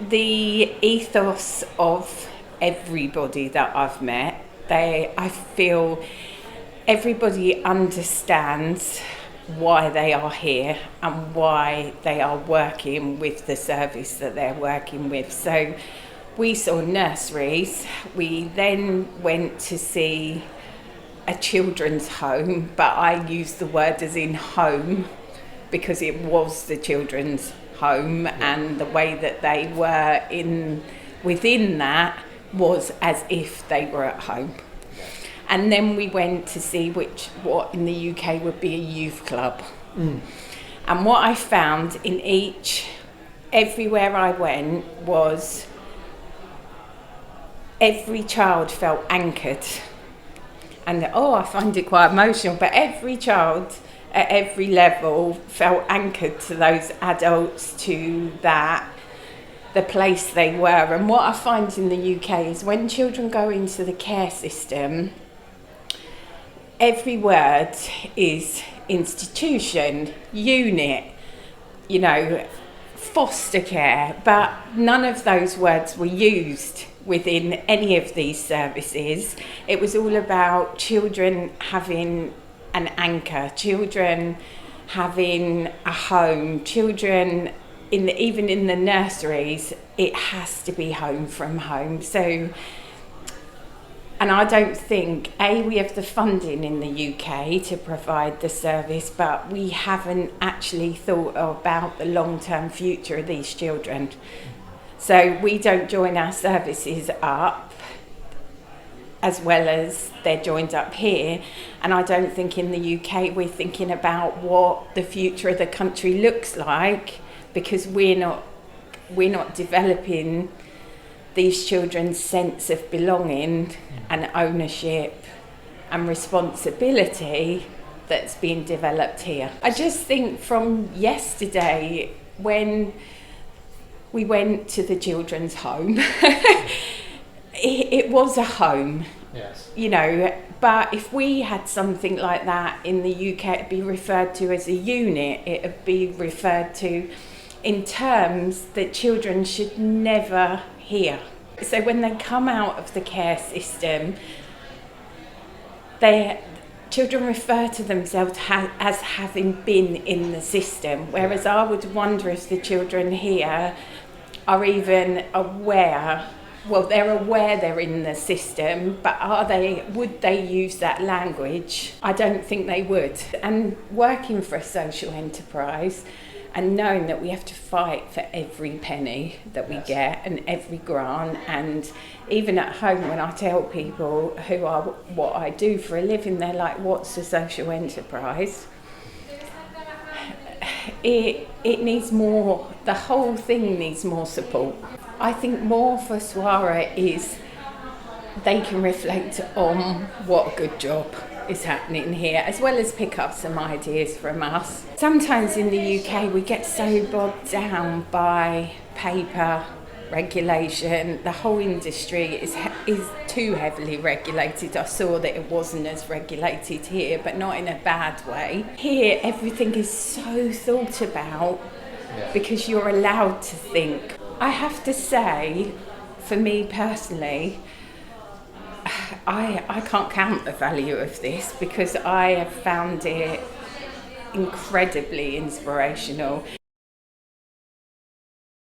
The ethos of everybody that I've met, I feel everybody understands why they are here and why they are working with the service that they're working with. So we saw nurseries, we then went to see a children's home, but I use the word as in home because it was the children's home, and the way that they were within that was as if they were at home. And then we went to see what in the UK would be a youth club. And what I found everywhere I went was every child felt anchored. And I find it quite emotional, but every child at every level felt anchored to those adults, to the place they were. And what I find in the UK is when children go into the care system, every word is institution, unit, foster care, but none of those words were used within any of these services. It was all about children having an anchor, children having a home, children even in the nurseries, it has to be home from home. So, and I don't think, we have the funding in the UK to provide the service, but we haven't actually thought about the long-term future of these children. So we don't join our services up as well as they're joined up here. And I don't think in the UK we're thinking about what the future of the country looks like, because we're not developing these children's sense of belonging and ownership and responsibility that's being developed here. I just think from yesterday when we went to the children's home, it was a home, yes. But if we had something like that in the UK, it'd be referred to as a unit. It'd be referred to in terms that children should never hear. So when they come out of the care system, children refer to themselves as having been in the system, whereas I would wonder if the children here are even aware. Well, they're aware they're in the system, but would they use that language? I don't think they would. And working for a social enterprise and knowing that we have to fight for every penny that we get and every grant, and even at home when I tell people what I do for a living, they're like, what's a social enterprise? It needs more, the whole thing needs more support. I think more for Suara is they can reflect on what a good job is happening here, as well as pick up some ideas from us. Sometimes in the UK we get so bogged down by paper, regulation. The whole industry is too heavily regulated. I saw that it wasn't as regulated here, but not in a bad way. Here everything is so thought about because you're allowed to think. I have to say, for me personally, I can't count the value of this because I have found it incredibly inspirational.